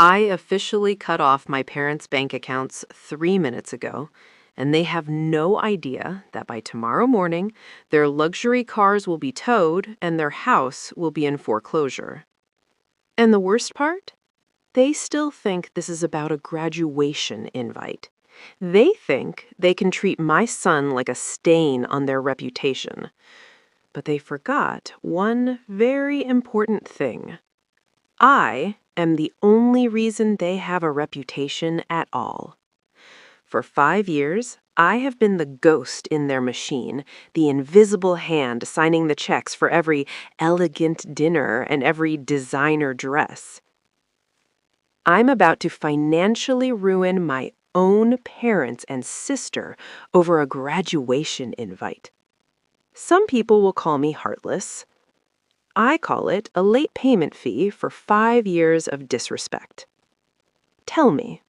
I officially cut off my parents' bank accounts 3 minutes ago, and they have no idea that by tomorrow morning, their luxury cars will be towed and their house will be in foreclosure. And the worst part? They still think this is about a graduation invite. They think they can treat my son like a stain on their reputation. But they forgot one very important thing. I am the only reason they have a reputation at all. For 5 years, I have been the ghost in their machine, the invisible hand signing the checks for every elegant dinner and every designer dress. I'm about to financially ruin my own parents and sister over a graduation invite. Some people will call me heartless. I call it a late payment fee for 5 years of disrespect. Tell me,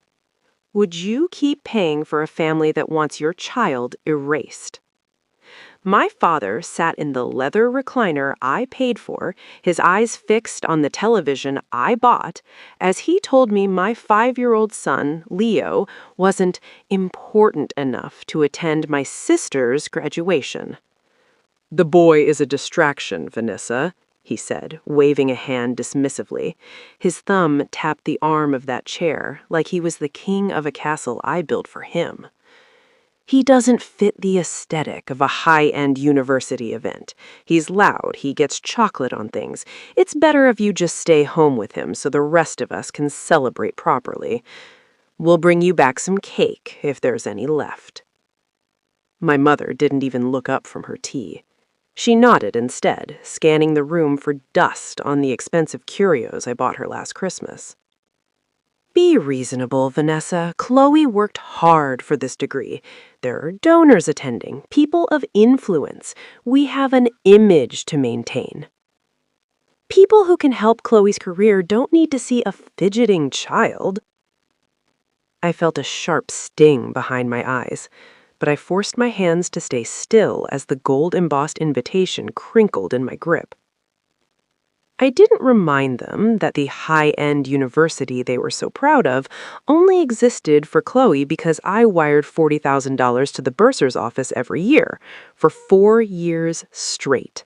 would you keep paying for a family that wants your child erased? My father sat in the leather recliner I paid for, his eyes fixed on the television I bought, as he told me my 5-year-old son, Leo, wasn't important enough to attend my sister's graduation. "The boy is a distraction, Vanessa," he said, waving a hand dismissively. His thumb tapped the arm of that chair like he was the king of a castle I built for him. "He doesn't fit the aesthetic of a high-end university event. He's loud, he gets chocolate on things. It's better if you just stay home with him so the rest of us can celebrate properly. We'll bring you back some cake if there's any left." My mother didn't even look up from her tea. She nodded instead, scanning the room for dust on the expensive curios I bought her last Christmas. "Be reasonable, Vanessa. Chloe worked hard for this degree. There are donors attending, people of influence. We have an image to maintain. People who can help Chloe's career don't need to see a fidgeting child." I felt a sharp sting behind my eyes, but I forced my hands to stay still as the gold-embossed invitation crinkled in my grip. I didn't remind them that the high-end university they were so proud of only existed for Chloe because I wired $40,000 to the bursar's office every year, for 4 years straight.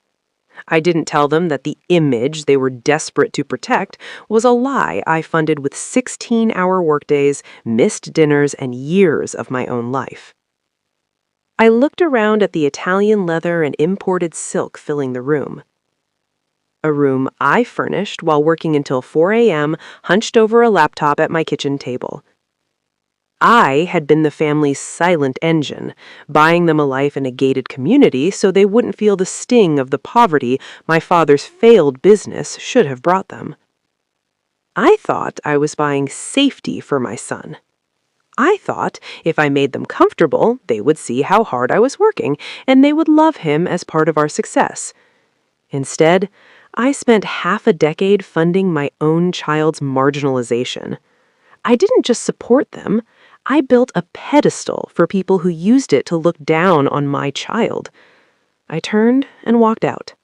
I didn't tell them that the image they were desperate to protect was a lie I funded with 16-hour workdays, missed dinners, and years of my own life. I looked around at the Italian leather and imported silk filling the room. A room I furnished while working until 4 a.m., hunched over a laptop at my kitchen table. I had been the family's silent engine, buying them a life in a gated community so they wouldn't feel the sting of the poverty my father's failed business should have brought them. I thought I was buying safety for my son. I thought if I made them comfortable, they would see how hard I was working, and they would love him as part of our success. Instead, I spent half a decade funding my own child's marginalization. I didn't just support them, I built a pedestal for people who used it to look down on my child. I turned and walked out.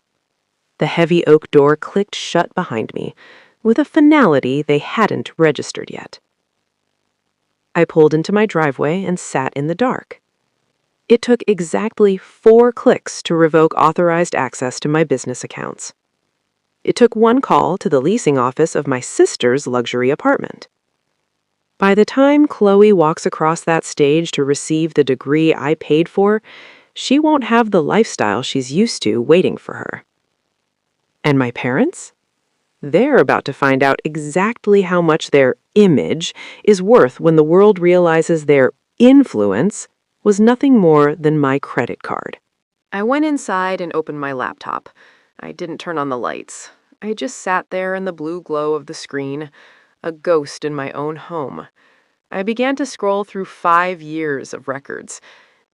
The heavy oak door clicked shut behind me, with a finality they hadn't registered yet. I pulled into my driveway and sat in the dark. It took exactly 4 clicks to revoke authorized access to my business accounts. It took 1 call to the leasing office of my sister's luxury apartment. By the time Chloe walks across that stage to receive the degree I paid for, she won't have the lifestyle she's used to waiting for her. And my parents? They're about to find out exactly how much their image is worth when the world realizes their influence was nothing more than my credit card. I went inside and opened my laptop. I didn't turn on the lights. I just sat there in the blue glow of the screen, a ghost in my own home. I began to scroll through 5 years of records.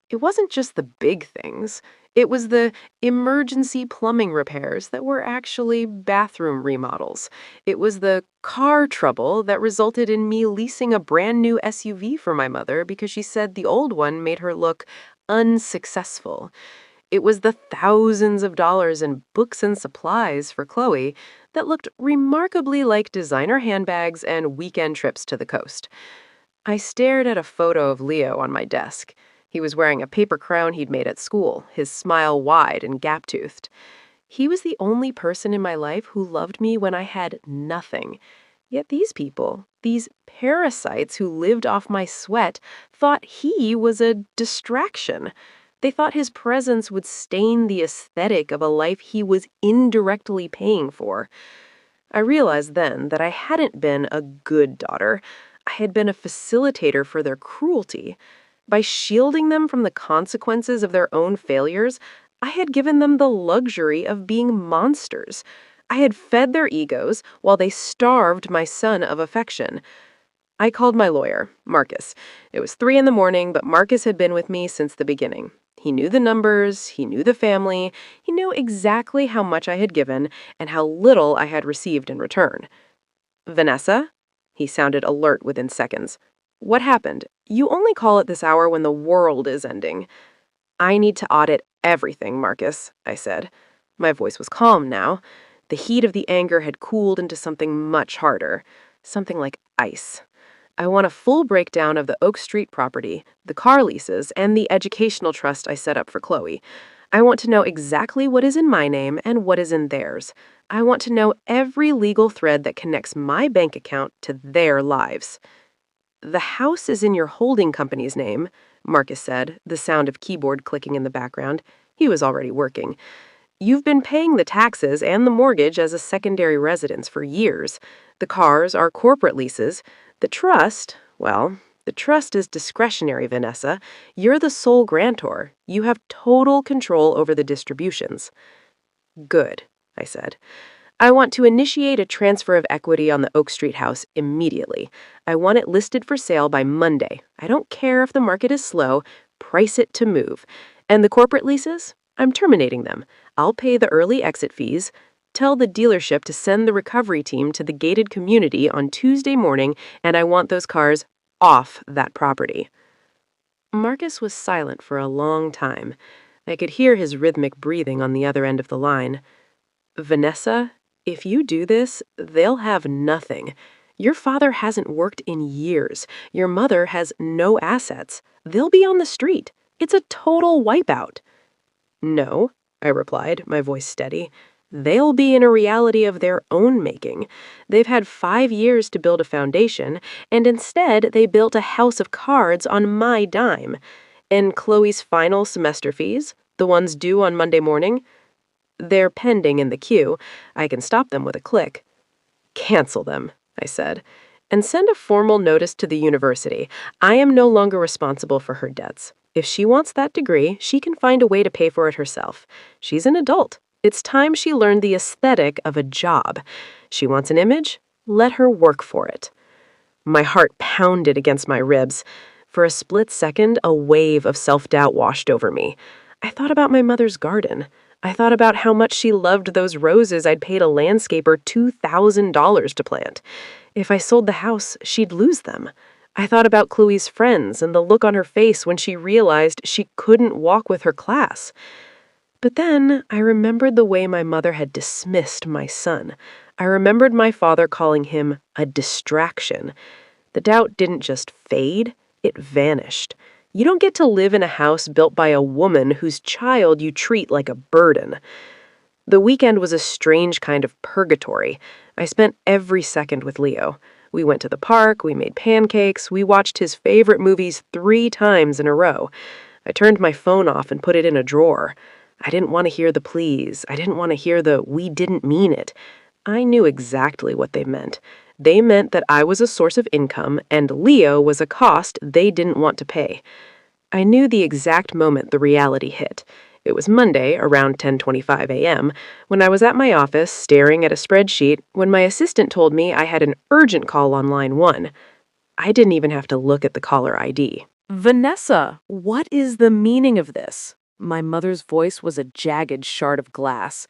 It wasn't just the big things. It was the emergency plumbing repairs that were actually bathroom remodels. It was the car trouble that resulted in me leasing a brand new SUV for my mother because she said the old one made her look unsuccessful. It was the thousands of dollars in books and supplies for Chloe that looked remarkably like designer handbags and weekend trips to the coast. I stared at a photo of Leo on my desk. He was wearing a paper crown he'd made at school, his smile wide and gap-toothed. He was the only person in my life who loved me when I had nothing. Yet these people, these parasites who lived off my sweat, thought he was a distraction. They thought his presence would stain the aesthetic of a life he was indirectly paying for. I realized then that I hadn't been a good daughter. I had been a facilitator for their cruelty. By shielding them from the consequences of their own failures, I had given them the luxury of being monsters. I had fed their egos while they starved my son of affection. I called my lawyer, Marcus. It was 3 in the morning, but Marcus had been with me since the beginning. He knew the numbers, he knew the family, he knew exactly how much I had given and how little I had received in return. Vanessa? He sounded alert within seconds. What happened? You only call at this hour when the world is ending. I need to audit everything, Marcus, I said. My voice was calm now. The heat of the anger had cooled into something much harder, something like ice. I want a full breakdown of the Oak Street property, the car leases, and the educational trust I set up for Chloe. I want to know exactly what is in my name and what is in theirs. I want to know every legal thread that connects my bank account to their lives. The house is in your holding company's name, Marcus said, the sound of keyboard clicking in the background. He was already working. You've been paying the taxes and the mortgage as a secondary residence for years. The cars are corporate leases. The trust, well, the trust is discretionary, Vanessa. You're the sole grantor. You have total control over the distributions. Good, I said. I want to initiate a transfer of equity on the Oak Street house immediately. I want it listed for sale by Monday. I don't care if the market is slow. Price it to move. And the corporate leases? I'm terminating them. I'll pay the early exit fees. Tell the dealership to send the recovery team to the gated community on Tuesday morning, and I want those cars off that property. Marcus was silent for a long time. I could hear his rhythmic breathing on the other end of the line. Vanessa, if you do this, they'll have nothing. Your father hasn't worked in years. Your mother has no assets. They'll be on the street. It's a total wipeout. No, I replied, my voice steady. They'll be in a reality of their own making. They've had 5 years to build a foundation, and instead they built a house of cards on my dime. And Chloe's final semester fees, the ones due on Monday morning, they're pending in the queue. I can stop them with a click. Cancel them, I said, and send a formal notice to the university. I am no longer responsible for her debts. If she wants that degree, she can find a way to pay for it herself. She's an adult. It's time she learned the aesthetic of a job. She wants an image? Let her work for it. My heart pounded against my ribs. For a split second, a wave of self-doubt washed over me. I thought about my mother's garden. I thought about how much she loved those roses I'd paid a landscaper $2,000 to plant. If I sold the house, she'd lose them. I thought about Chloe's friends and the look on her face when she realized she couldn't walk with her class. But then I remembered the way my mother had dismissed my son. I remembered my father calling him a distraction. The doubt didn't just fade, it vanished. You don't get to live in a house built by a woman whose child you treat like a burden. The weekend was a strange kind of purgatory. I spent every second with Leo. We went to the park, we made pancakes, we watched his favorite movies 3 times in a row. I turned my phone off and put it in a drawer. I didn't want to hear the pleas. I didn't want to hear the "we didn't mean it." I knew exactly what they meant. They meant that I was a source of income and Leo was a cost they didn't want to pay. I knew the exact moment the reality hit. It was Monday, around 10:25 a.m., when I was at my office staring at a spreadsheet when my assistant told me I had an urgent call on line 1. I didn't even have to look at the caller ID. Vanessa, what is the meaning of this? My mother's voice was a jagged shard of glass.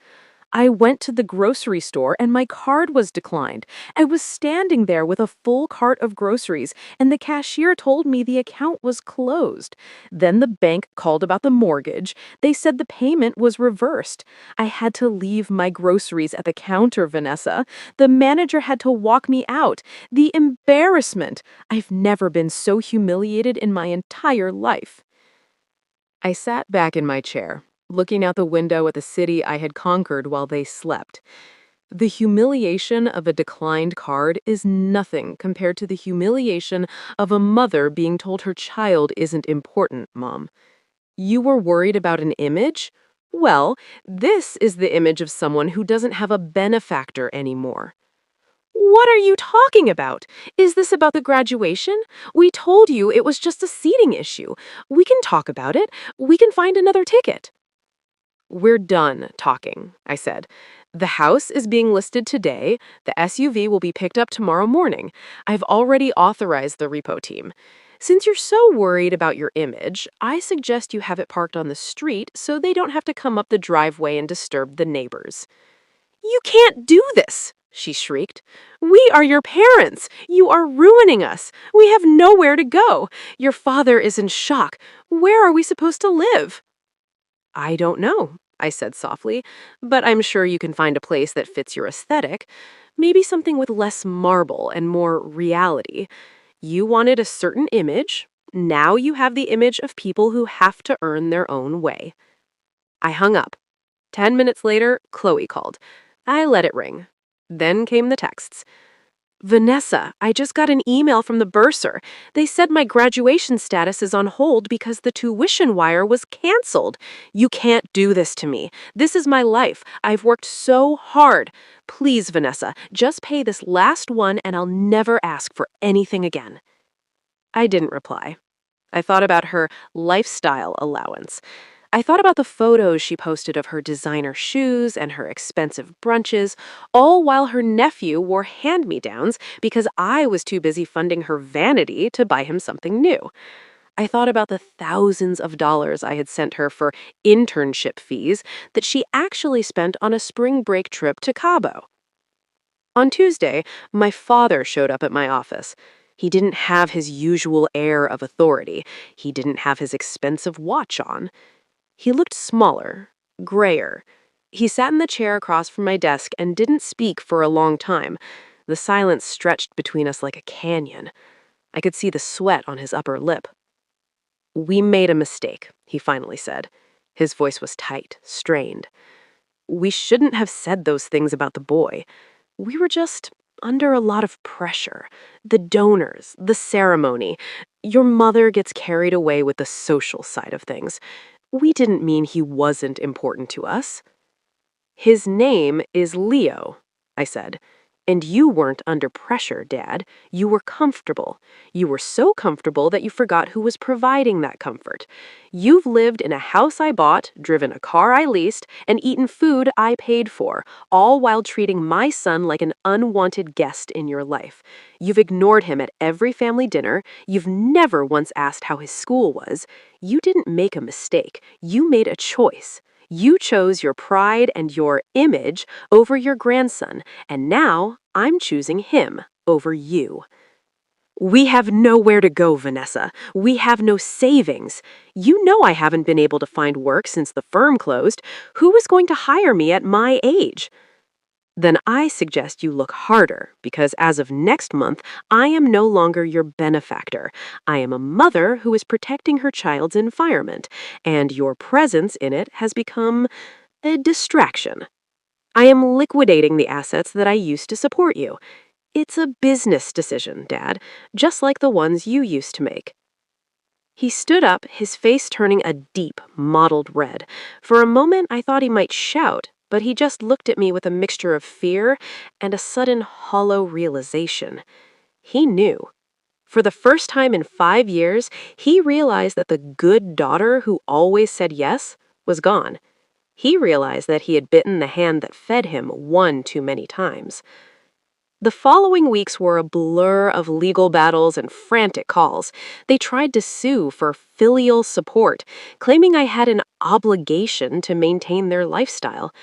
I went to the grocery store and my card was declined. I was standing there with a full cart of groceries, and the cashier told me the account was closed. Then the bank called about the mortgage. They said the payment was reversed. I had to leave my groceries at the counter, Vanessa. The manager had to walk me out. The embarrassment. I've never been so humiliated in my entire life. I sat back in my chair, looking out the window at the city I had conquered while they slept. The humiliation of a declined card is nothing compared to the humiliation of a mother being told her child isn't important, Mom. You were worried about an image? Well, this is the image of someone who doesn't have a benefactor anymore. What are you talking about? Is this about the graduation? We told you it was just a seating issue. We can talk about it. We can find another ticket. We're done talking, I said. The house is being listed today. The SUV will be picked up tomorrow morning. I've already authorized the repo team. Since you're so worried about your image, I suggest you have it parked on the street so they don't have to come up the driveway and disturb the neighbors. You can't do this, she shrieked. We are your parents. You are ruining us. We have nowhere to go. Your father is in shock. Where are we supposed to live? I don't know, I said softly, but I'm sure you can find a place that fits your aesthetic. Maybe something with less marble and more reality. You wanted a certain image. Now you have the image of people who have to earn their own way. I hung up. 10 minutes later, Chloe called. I let it ring. Then came the texts. Vanessa, I just got an email from the bursar. They said my graduation status is on hold because the tuition wire was canceled. You can't do this to me. This is my life. I've worked so hard. Please, Vanessa, just pay this last one and I'll never ask for anything again. I didn't reply. I thought about her lifestyle allowance. I thought about the photos she posted of her designer shoes and her expensive brunches, all while her nephew wore hand-me-downs because I was too busy funding her vanity to buy him something new. I thought about the thousands of dollars I had sent her for internship fees that she actually spent on a spring break trip to Cabo. On Tuesday, my father showed up at my office. He didn't have his usual air of authority. He didn't have his expensive watch on. He looked smaller, grayer. He sat in the chair across from my desk and didn't speak for a long time. The silence stretched between us like a canyon. I could see the sweat on his upper lip. We made a mistake, he finally said. His voice was tight, strained. We shouldn't have said those things about the boy. We were just under a lot of pressure. The donors, the ceremony. Your mother gets carried away with the social side of things. We didn't mean he wasn't important to us. His name is Leo, I said. And you weren't under pressure, Dad. You were comfortable. You were so comfortable that you forgot who was providing that comfort. You've lived in a house I bought, driven a car I leased, and eaten food I paid for, all while treating my son like an unwanted guest in your life. You've ignored him at every family dinner. You've never once asked how his school was. You didn't make a mistake. You made a choice. You chose your pride and your image over your grandson, and now I'm choosing him over you. We have nowhere to go, Vanessa. We have no savings. You know I haven't been able to find work since the firm closed. Who is going to hire me at my age? Then I suggest you look harder, because as of next month, I am no longer your benefactor. I am a mother who is protecting her child's environment, and your presence in it has become a distraction. I am liquidating the assets that I used to support you. It's a business decision, Dad, just like the ones you used to make. He stood up, his face turning a deep, mottled red. For a moment, I thought he might shout, but he just looked at me with a mixture of fear and a sudden hollow realization. He knew. For the first time in 5 years, he realized that the good daughter who always said yes was gone. He realized that he had bitten the hand that fed him one too many times. The following weeks were a blur of legal battles and frantic calls. They tried to sue for filial support, claiming I had an obligation to maintain their lifestyle.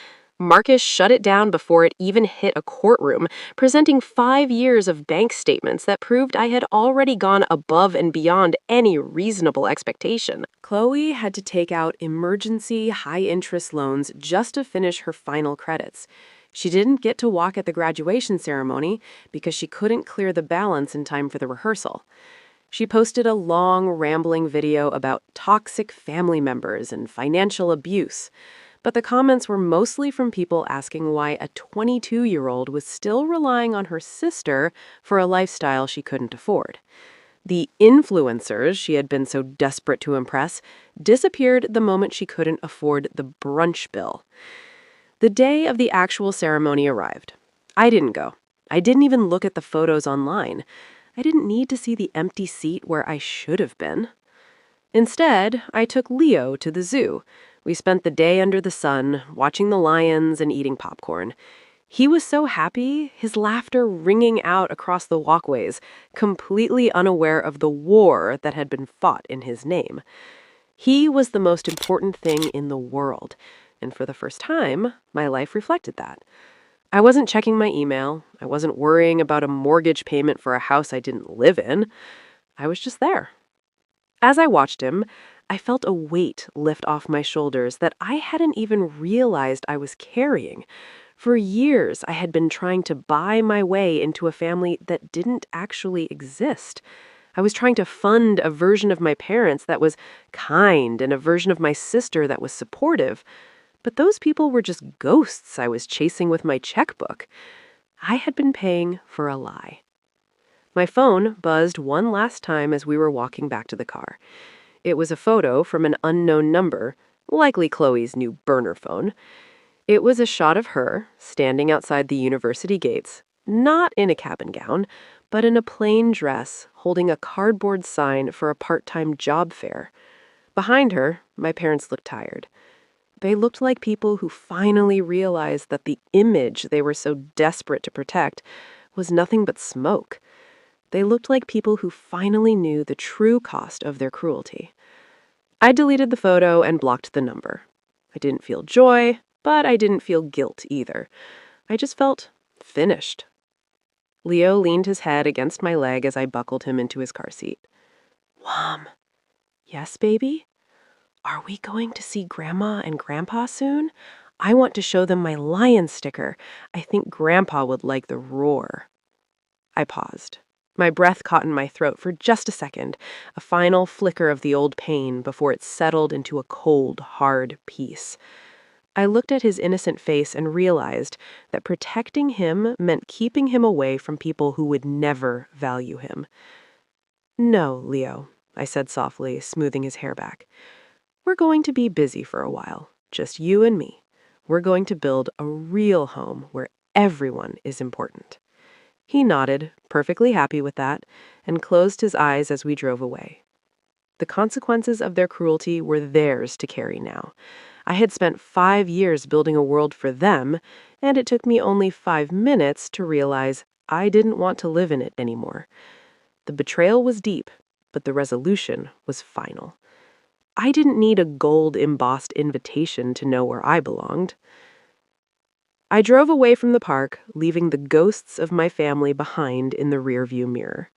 Marcus shut it down before it even hit a courtroom, presenting 5 years of bank statements that proved I had already gone above and beyond any reasonable expectation. Chloe had to take out emergency high-interest loans just to finish her final credits. She didn't get to walk at the graduation ceremony because she couldn't clear the balance in time for the rehearsal. She posted a long, rambling video about toxic family members and financial abuse. But the comments were mostly from people asking why a 22-year-old was still relying on her sister for a lifestyle she couldn't afford. The influencers she had been so desperate to impress disappeared the moment she couldn't afford the brunch bill. The day of the actual ceremony arrived. I didn't go. I didn't even look at the photos online. I didn't need to see the empty seat where I should have been. Instead, I took Leo to the zoo. We spent the day under the sun, watching the lions and eating popcorn. He was so happy, his laughter ringing out across the walkways, completely unaware of the war that had been fought in his name. He was the most important thing in the world, and for the first time, my life reflected that. I wasn't checking my email. I wasn't worrying about a mortgage payment for a house I didn't live in. I was just there. As I watched him, I felt a weight lift off my shoulders that I hadn't even realized I was carrying. For years, I had been trying to buy my way into a family that didn't actually exist. I was trying to fund a version of my parents that was kind and a version of my sister that was supportive. But those people were just ghosts I was chasing with my checkbook. I had been paying for a lie. My phone buzzed one last time as we were walking back to the car. It was a photo from an unknown number, likely Chloe's new burner phone. It was a shot of her standing outside the university gates, not in a cabin gown, but in a plain dress, holding a cardboard sign for a part-time job fair. Behind her, my parents looked tired. They looked like people who finally realized that the image they were so desperate to protect was nothing but smoke. They looked like people who finally knew the true cost of their cruelty. I deleted the photo and blocked the number. I didn't feel joy, but I didn't feel guilt either. I just felt finished. Leo leaned his head against my leg as I buckled him into his car seat. Mom. Yes, baby? Are we going to see Grandma and Grandpa soon? I want to show them my lion sticker. I think Grandpa would like the roar. I paused. My breath caught in my throat for just a second, a final flicker of the old pain before it settled into a cold, hard peace. I looked at his innocent face and realized that protecting him meant keeping him away from people who would never value him. No, Leo, I said softly, smoothing his hair back. We're going to be busy for a while, just you and me. We're going to build a real home where everyone is important. He nodded, perfectly happy with that, and closed his eyes as we drove away. The consequences of their cruelty were theirs to carry now. I had spent 5 years building a world for them, and it took me only 5 minutes to realize I didn't want to live in it anymore. The betrayal was deep, but the resolution was final. I didn't need a gold-embossed invitation to know where I belonged. I drove away from the park, leaving the ghosts of my family behind in the rearview mirror.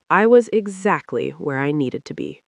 I was exactly where I needed to be.